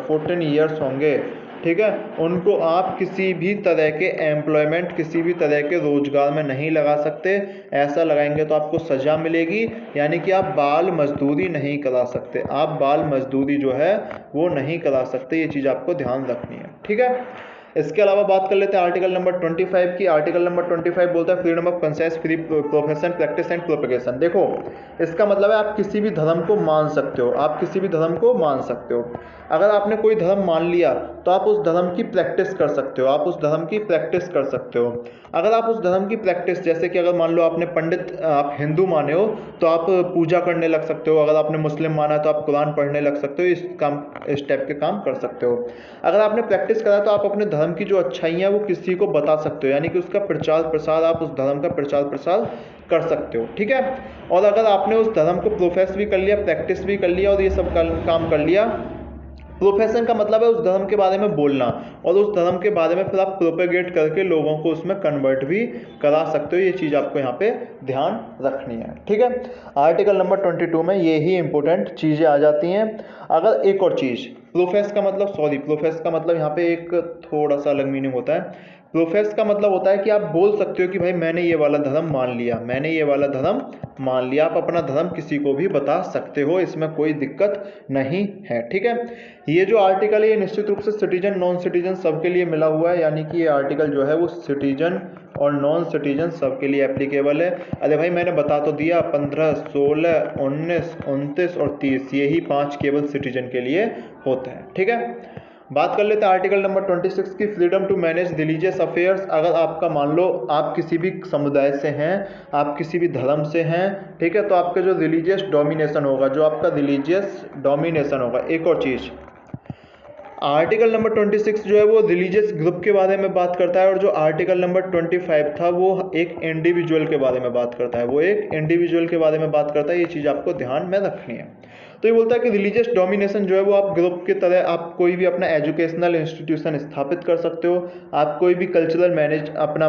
[SPEAKER 1] 14 ईयर्स होंगे, ठीक है, उनको आप किसी भी तरह के एम्प्लॉयमेंट, किसी भी तरह के रोजगार में नहीं लगा सकते। ऐसा लगाएंगे तो आपको सजा मिलेगी, यानी कि आप बाल मजदूरी नहीं करा सकते, आप बाल मजदूरी जो है वो नहीं करा सकते, ये चीज़ आपको ध्यान रखनी है। ठीक है, इसके अलावा बात कर लेते हैं आर्टिकल नंबर 25 की। आर्टिकल नंबर 25 बोलता है freedom of conscience, free profession, practice and propagation. देखो इसका मतलब है आप किसी भी धर्म को मान सकते हो, आप किसी भी धर्म को मान सकते हो। अगर आपने कोई धर्म मान लिया तो आप उस धर्म की प्रैक्टिस कर सकते हो, आप उस धर्म की प्रैक्टिस कर सकते हो। अगर आप उस धर्म की प्रैक्टिस, जैसे कि अगर मान लो आपने आप हिंदू माने हो तो आप पूजा करने लग सकते हो, अगर आपने मुस्लिम माना है तो आप कुरान पढ़ने लग सकते हो, इस टाइप के काम कर सकते हो। अगर आपने प्रैक्टिस करा तो आप अपने धर्म की जो अच्छाइयाँ वो किसी को बता सकते हो, यानी कि उसका प्रचार प्रसार, आप उस धर्म का प्रचार प्रसार कर सकते हो, ठीक है। और अगर आपने उस धर्म को प्रोफेस भी कर लिया, प्रैक्टिस भी कर लिया और ये सब काम कर लिया, प्रोफेशन का मतलब है उस धर्म के बारे में बोलना, और उस धर्म के बारे में फिर आप प्रोपेगेट करके लोगों को उसमें कन्वर्ट भी करा सकते हो। ये चीज़ आपको यहाँ पे ध्यान रखनी है, ठीक है। आर्टिकल नंबर 22 में ये ही इंपॉर्टेंट चीज़ें आ जाती हैं। अगर एक और चीज़, प्रोफेस का मतलब यहाँ पे एक थोड़ा सा अलग मीनिंग होता है। प्रोफेस का मतलब होता है कि आप बोल सकते हो कि भाई मैंने ये वाला धर्म मान लिया, मैंने ये वाला धर्म मान लिया। आप अपना धर्म किसी को भी बता सकते हो, इसमें कोई दिक्कत नहीं है, ठीक है। ये जो आर्टिकल है ये निश्चित रूप से सिटीजन नॉन सिटीजन सबके लिए मिला हुआ है, यानी कि ये आर्टिकल जो है वो सिटीजन और नॉन सिटीजन सबके लिए एप्लीकेबल है। अरे भाई मैंने बता तो दिया, 15, 16, 19, 29 और 30 यही 5 केवल सिटीजन के लिए होते हैं, ठीक है। बात कर लेते हैं आर्टिकल नंबर 26 की, freedom to manage religious affairs. अगर आपका मान लो आप किसी भी समुदाय से हैं, आप किसी भी धर्म से हैं, ठीक है, तो आपका जो रिलीजियस डोमिनेशन होगा, जो आपका रिलीजियस डोमिनेशन होगा। एक और चीज़, आर्टिकल नंबर 26 जो है वो रिलीजियस ग्रुप के बारे में बात करता है, और जो आर्टिकल नंबर 25 था वो एक इंडिविजुअल के बारे में बात करता है, वो एक इंडिविजुअल के बारे में बात करता है। ये चीज़ आपको ध्यान में रखनी है। तो ये बोलता है कि रिलीजियस डोमिनेशन जो है वो आप ग्रुप की तरह, आप कोई भी अपना एजुकेशनल इंस्टीट्यूशन स्थापित कर सकते हो, आप कोई भी कल्चरल मैनेज अपना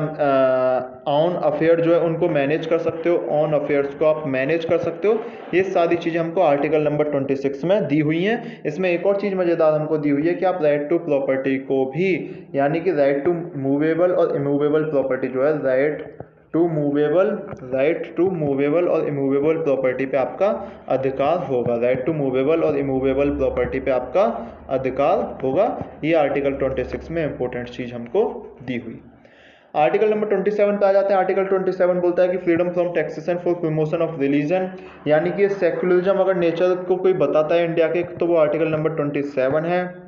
[SPEAKER 1] ऑन अफेयर जो है उनको मैनेज कर सकते हो, ऑन अफेयर्स को आप मैनेज कर सकते हो। ये सारी चीज़ें हमको आर्टिकल नंबर 26 में दी हुई हैं। इसमें एक और चीज़ मज़ेदार हमको दी हुई है कि आप राइट टू प्रॉपर्टी को भी, यानी कि राइट टू मूवेबल और इमूवेबल प्रॉपर्टी जो है, राइट टू मूवेबल और इमूवेबल प्रॉपर्टी पे आपका अधिकार होगा, राइट टू मूवेबल और इमूवेबल प्रॉपर्टी पे आपका अधिकार होगा। ये आर्टिकल 26 में इंपॉर्टेंट चीज़ हमको दी हुई। आर्टिकल नंबर 27 पे आ जाते हैं। आर्टिकल 27 बोलता है कि freedom from taxation for promotion of religion, यानी कि सेक्युलरिज्म अगर नेचर को कोई बताता है इंडिया के, तो वो आर्टिकल नंबर 27 है।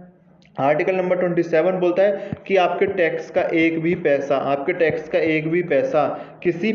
[SPEAKER 1] आर्टिकल नंबर 27 बोलता है कि आपके टैक्स का एक भी पैसा किसी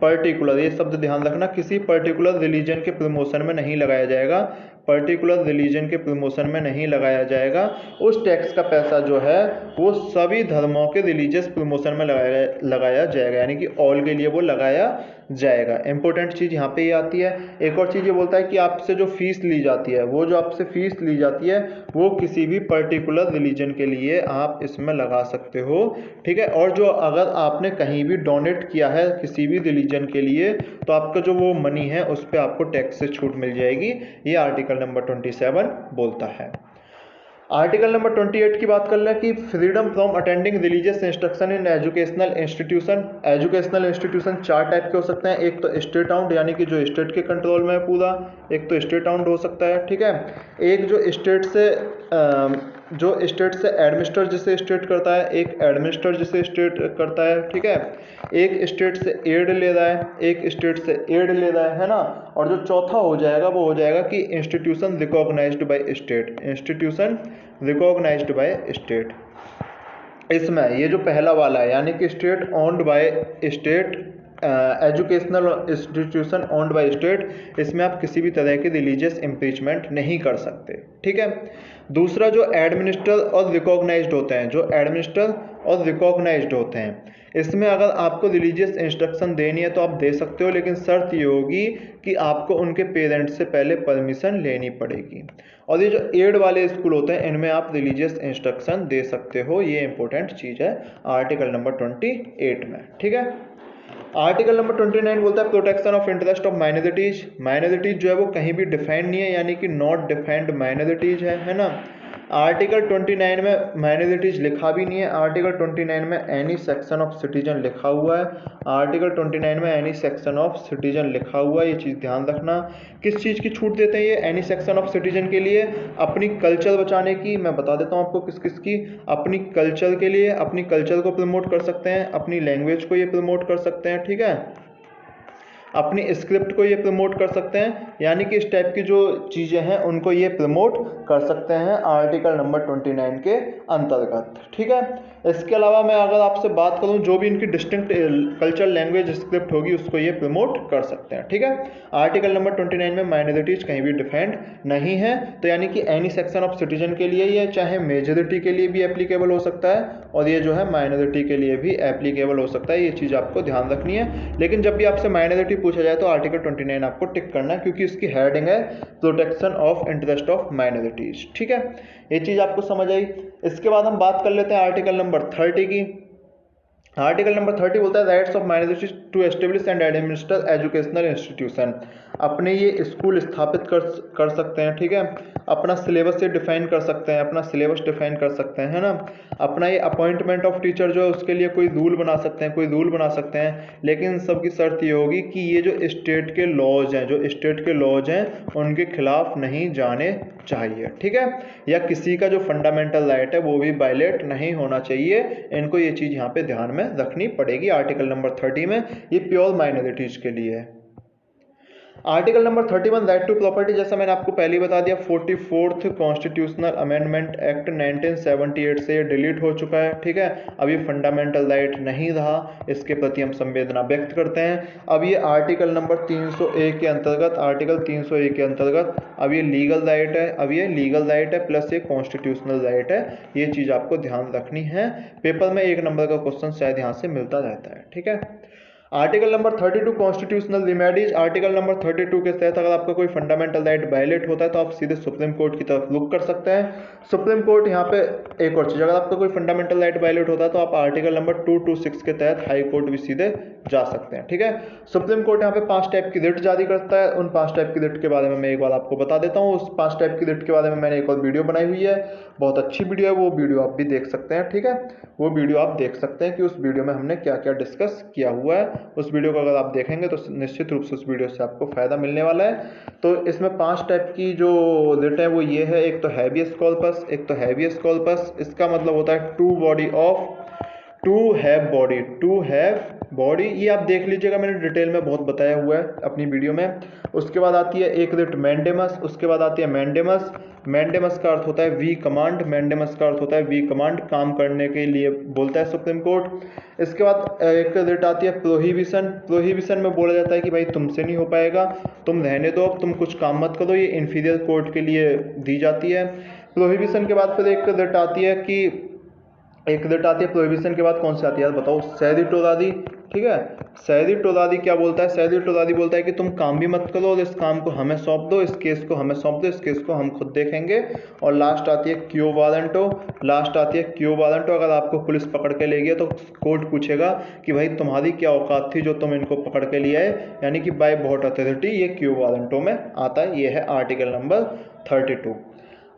[SPEAKER 1] पर्टिकुलर, ये शब्द ध्यान रखना, किसी पर्टिकुलर रिलीजन के प्रमोशन में नहीं लगाया जाएगा, पर्टिकुलर रिलीजन के प्रमोशन में नहीं लगाया जाएगा। उस टैक्स का पैसा जो है वो सभी धर्मों के रिलीजियस प्रमोशन में लगाया जाएगा, यानी कि ऑल के लिए वो लगाया जाएगा। इंपॉर्टेंट चीज़ यहाँ पे ये आती है। एक और चीज़ ये बोलता है कि आपसे जो फीस ली जाती है, वो जो आपसे फीस ली जाती है वो किसी भी पर्टिकुलर रिलीजन के लिए आप इसमें लगा सकते हो, ठीक है। और जो अगर आपने कहीं भी डोनेट किया है किसी भी रिलीजन के लिए, तो आपका जो वो मनी है उस पर आपको टैक्स से छूट मिल जाएगी। ये आर्टिकल नंबर 27 बोलता है। आर्टिकल नंबर 28 की बात कर लें कि freedom from attending religious instruction in educational institution. Educational institution 4 type के हो सकते हैं। एक तो स्टेट आउंड, यानी कि जो स्टेट के कंट्रोल में है पूरा, एक तो स्टेट आउंड हो सकता है, ठीक है। एक जो स्टेट से एडमिनिस्टर जिसे स्टेट करता है, एक एडमिनिस्टर जिसे स्टेट करता है, ठीक है। एक स्टेट से एड ले रहा है ना। और जो चौथा हो जाएगा वो हो जाएगा कि इंस्टीट्यूशन रिकॉग्नाइज्ड बाय स्टेट। इसमें ये जो पहला वाला है, यानी कि state owned by state, educational institution owned by state, इसमें आप किसी भी तरह की रिलीजियस इम्पीचमेंट नहीं कर सकते, ठीक है। दूसरा जो एडमिनिस्टर और रिकॉग्नाइज्ड होते हैं, इसमें अगर आपको रिलीजियस इंस्ट्रक्शन देनी है तो आप दे सकते हो, लेकिन शर्त ये होगी कि आपको उनके पेरेंट्स से पहले परमिशन लेनी पड़ेगी। और ये जो एड वाले स्कूल होते हैं इनमें आप रिलीजियस इंस्ट्रक्शन दे सकते हो। ये इंपॉर्टेंट चीज़ है आर्टिकल नंबर 28 में, ठीक है। आर्टिकल नंबर 29 बोलता है protection of interest of minorities. Minorities जो है वो कहीं भी डिफाइंड नहीं है, यानी कि नॉट डिफाइंड माइनॉरिटीज है ना। आर्टिकल 29 में माइनॉरिटीज लिखा भी नहीं है। आर्टिकल 29 में एनी सेक्शन ऑफ सिटीजन लिखा हुआ है। आर्टिकल 29 में एनी सेक्शन ऑफ सिटीजन लिखा हुआ है, ये चीज़ ध्यान रखना। किस चीज़ की छूट देते हैं ये एनी सेक्शन ऑफ सिटीजन के लिए? अपनी कल्चर बचाने की। मैं बता देता हूँ आपको किस किस की। अपनी कल्चर के लिए, अपनी कल्चर को प्रमोट कर सकते हैं, अपनी लैंग्वेज को ये प्रमोट कर सकते हैं, ठीक है, अपनी स्क्रिप्ट को ये प्रमोट कर सकते हैं, यानी कि इस टाइप की जो चीज़ें हैं उनको ये प्रमोट कर सकते हैं आर्टिकल नंबर 29 के अंतर्गत, ठीक है। इसके अलावा मैं अगर आपसे बात करूं, जो भी इनकी डिस्टिंक्ट कल्चर लैंग्वेज स्क्रिप्ट होगी उसको ये प्रमोट कर सकते हैं, ठीक है। आर्टिकल नंबर 29 में माइनॉरिटीज कहीं भी डिफाइंड नहीं है, तो यानी कि एनी सेक्शन ऑफ सिटीजन के लिए ये चाहे मेजॉरिटी के लिए भी एप्लीकेबल हो सकता है और ये जो है माइनॉरिटी के लिए भी एप्लीकेबल हो सकता है। ये चीज़ आपको ध्यान रखनी है। लेकिन जब भी आपसे माइनॉरिटी पूछा जाए तो आर्टिकल 29 आपको टिक करना है, क्योंकि इसकी हेडिंग है protection of interest of minorities, ठीक है। ये चीज़ आपको समझ आई। इसके बाद हम बात कर लेते हैं आर्टिकल नंबर 30 की। आर्टिकल नंबर 30 बोलता है rights of minorities to establish and administer educational institution. अपने ये स्कूल स्थापित कर सकते हैं, ठीक है। अपना सिलेबस ये डिफाइन कर सकते हैं, अपना सिलेबस डिफाइन कर सकते हैं, है ना। अपना ये अपॉइंटमेंट ऑफ टीचर जो है उसके लिए कोई रूल बना सकते हैं, कोई रूल बना सकते हैं। लेकिन सबकी शर्त ये होगी कि ये जो स्टेट के लॉज हैं, जो स्टेट के लॉज हैं उनके खिलाफ नहीं जाने चाहिए, ठीक है। या किसी का जो फंडामेंटल राइट है वो भी वायलेट नहीं होना चाहिए। इनको ये चीज़ यहाँ पे ध्यान में रखनी पड़ेगी आर्टिकल नंबर 30 में। ये प्योर माइनॉरिटीज के लिए है। Article number 31 right to property, जैसा मैंने आपको पहले ही बता दिया 44th कॉन्स्टिट्यूशनल अमेंडमेंट एक्ट 1978 से ये डिलीट हो चुका है, ठीक है। अब ये फंडामेंटल राइट नहीं रहा, इसके प्रति हम संवेदना व्यक्त करते हैं। अब ये आर्टिकल नंबर 301 के अंतर्गत, आर्टिकल 301 के अंतर्गत अब ये लीगल राइट है, अब ये लीगल राइट है प्लस ये कॉन्स्टिट्यूशनल राइट है। ये चीज़ आपको ध्यान रखनी है। पेपर में 1 नंबर का क्वेश्चन शायद यहाँ से मिलता रहता है, ठीक है। Article number 32 constitutional remedies. Article number 32 के तहत अगर आपका कोई फंडामेंटल राइट वायलेट होता है तो आप सीधे सुप्रीम कोर्ट की तरफ रुख कर सकते हैं। सुप्रीम कोर्ट यहाँ पे एक और चीज़, अगर आपका कोई फंडामेंटल राइट वायलेट होता है तो आप आर्टिकल नंबर 226 के तहत हाई कोर्ट भी सीधे जा सकते हैं, ठीक है। सुप्रीम कोर्ट यहाँ पे 5 टाइप की रिट जारी करता है। उन 5 टाइप की रिट के बारे में मैं एक बार आपको बता देता हूँ। उस 5 टाइप की रिट के बारे में मैंने एक और वीडियो बनाई हुई है, बहुत अच्छी वीडियो है, वो वीडियो आप भी देख सकते हैं, ठीक है। वो वीडियो आप देख सकते हैं कि उस वीडियो में हमने क्या क्या डिस्कस किया हुआ है। उस वीडियो को अगर आप देखेंगे तो निश्चित रूप से उस वीडियो से आपको फायदा मिलने वाला है। तो इसमें 5 टाइप की जो रिट है वो ये है। एक तो हैबियस कॉर्पस, एक तो हैबियस कॉर्पस, इसका मतलब होता है to body of, to have body, to have body, ये आप देख लीजिएगा, मैंने डिटेल में बहुत बताया हुआ है अपनी वीडियो में। उसके बाद आती है एक रिट मैंडेमस, उसके बाद आती है मैंडेमस। मैंडेमस का अर्थ होता है वी कमांड, मैंडेमस का अर्थ होता है वी कमांड, काम करने के लिए बोलता है सुप्रीम कोर्ट। इसके बाद एक रिट आती है प्रोहिबिशन। प्रोहिबिशन में बोला जाता है कि भाई तुमसे नहीं हो पाएगा, तुम रहने दो, तुम कुछ काम मत करो, ये इन्फीरियर कोर्ट के लिए दी जाती है। प्रोहिबिशन के बाद फिर एक रिट आती है कि एक रिट आती है प्रोहिबिशन के बाद कौन सी आती है यार बताओ, सैदी टोरादी, ठीक है। सैदी टोरादी क्या बोलता है? सैदी टोरादी बोलता है कि तुम काम भी मत करो और इस काम को हमें सौंप दो, इस केस को हमें सौंप दो, इस केस को हम खुद देखेंगे। और लास्ट आती है क्यो वारंटो, लास्ट आती है क्यो वारंटो। अगर आपको पुलिस पकड़ के ले गया तो कोर्ट पूछेगा कि भाई तुम्हारी क्या औकात थी जो तुम इनको पकड़ के लिए आए, यानी कि बाय वॉट अथॉरिटी, ये क्यो वारंटो में आता है। ये है आर्टिकल नंबर 32।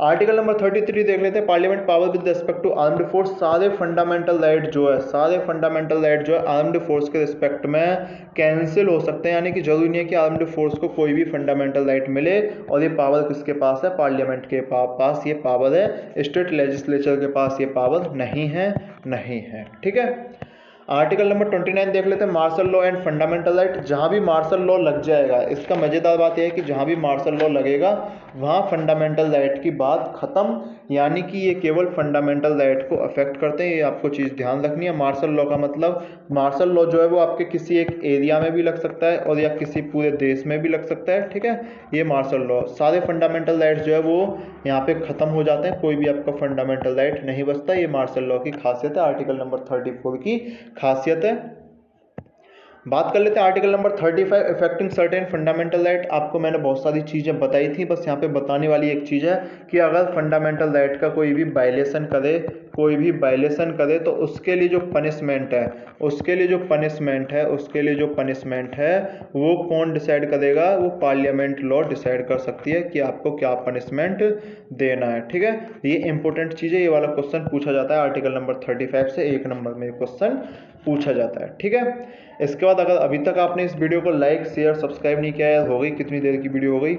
[SPEAKER 1] आर्टिकल नंबर 33 देख लेते हैं, parliament power with respect to armed force. सारे फंडामेंटल राइट जो है, सारे फंडामेंटल राइट जो है आर्म्ड फोर्स के रिस्पेक्ट में कैंसिल हो सकते हैं, यानी कि जरूरी नहीं है कि आर्म्ड फोर्स को कोई भी फंडामेंटल राइट मिले। और ये पावर किसके पास है? पार्लियामेंट के पास ये पावर है, स्टेट लेजिस्लेचर के पास ये पावर नहीं है, नहीं है, ठीक है। आर्टिकल नंबर 29 देख लेते हैं, martial law and fundamental right. जहाँ भी मार्शल लॉ लग जाएगा, इसका मज़ेदार बात यह है कि जहाँ भी मार्शल लॉ लगेगा वहाँ फंडामेंटल राइट की बात ख़त्म, यानी कि ये केवल फंडामेंटल राइट को अफेक्ट करते हैं। ये आपको चीज़ ध्यान रखनी है। मार्शल लॉ का मतलब, मार्शल लॉ जो है वो आपके किसी एक एरिया में भी लग सकता है और या किसी पूरे देश में भी लग सकता है, ठीक है। ये मार्शल लॉ, सारे फंडामेंटल राइट्स जो है वो यहाँ पे ख़त्म हो जाते हैं, कोई भी आपका फंडामेंटल राइट नहीं बचता। ये मार्शल लॉ की खासियत है, आर्टिकल नंबर 34 की खासियत है। बात कर लेते हैं article number 35 affecting certain fundamental right. आपको मैंने बहुत सारी चीज़ें बताई थी, बस यहाँ पे बताने वाली एक चीज़ है कि अगर फंडामेंटल राइट का कोई भी वायलेशन करे तो उसके लिए जो पनिशमेंट है वो कौन डिसाइड करेगा? वो पार्लियामेंट लॉ डिसाइड कर सकती है कि आपको क्या पनिशमेंट देना है। ठीक है, ये इंपॉर्टेंट चीज़ है, ये वाला क्वेश्चन पूछा जाता है आर्टिकल नंबर 35 से 1 नंबर में क्वेश्चन पूछा जाता है। ठीक है, इसके बाद अगर अभी तक आपने इस वीडियो को लाइक शेयर सब्सक्राइब नहीं किया है, हो गई कितनी देर की वीडियो हो गई,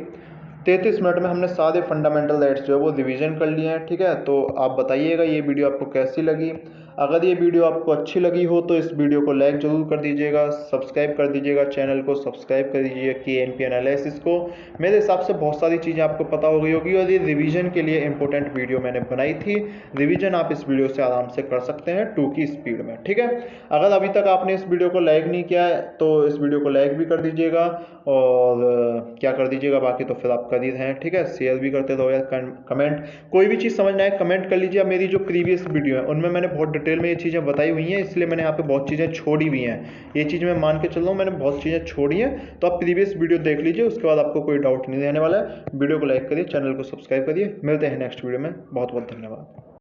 [SPEAKER 1] 33 मिनट में हमने सारे फंडामेंटल राइट्स जो है वो रिवीजन कर लिए हैं। ठीक है, तो आप बताइएगा ये वीडियो आपको कैसी लगी। अगर ये वीडियो आपको अच्छी लगी हो तो इस वीडियो को लाइक जरूर कर दीजिएगा, सब्सक्राइब कर दीजिएगा, चैनल को सब्सक्राइब कर दीजिए KNP एनालिसिस को। मेरे हिसाब से बहुत सारी चीज़ें आपको पता हो गई होगी और ये रिवीजन के लिए इंपॉर्टेंट वीडियो मैंने बनाई थी। रिवीजन आप इस वीडियो से आराम से कर सकते हैं 2 की स्पीड में। ठीक है, अगर अभी तक आपने इस वीडियो को लाइक नहीं किया है तो इस वीडियो को लाइक भी कर दीजिएगा और क्या कर दीजिएगा, बाकी तो फिर आप कर ही रहे हैं। ठीक है, शेयर भी करते रहो यार, कमेंट कोई भी चीज़ समझना है कमेंट कर लीजिए। मेरी जो प्रीवियस वीडियो है उनमें मैंने बहुत डिटेल में ये चीज़ें बताई हुई हैं, इसलिए मैंने यहाँ पे बहुत चीज़ें छोड़ी भी हैं। ये चीज़ मैं मान के चल रहा हूँ, मैंने बहुत चीज़ें छोड़ी हैं, तो आप प्रीवियस वीडियो देख लीजिए, उसके बाद आपको कोई डाउट नहीं रहने वाला है। वीडियो को लाइक करिए, चैनल को सब्सक्राइब करिए, मिलते हैं नेक्स्ट वीडियो में। बहुत बहुत धन्यवाद।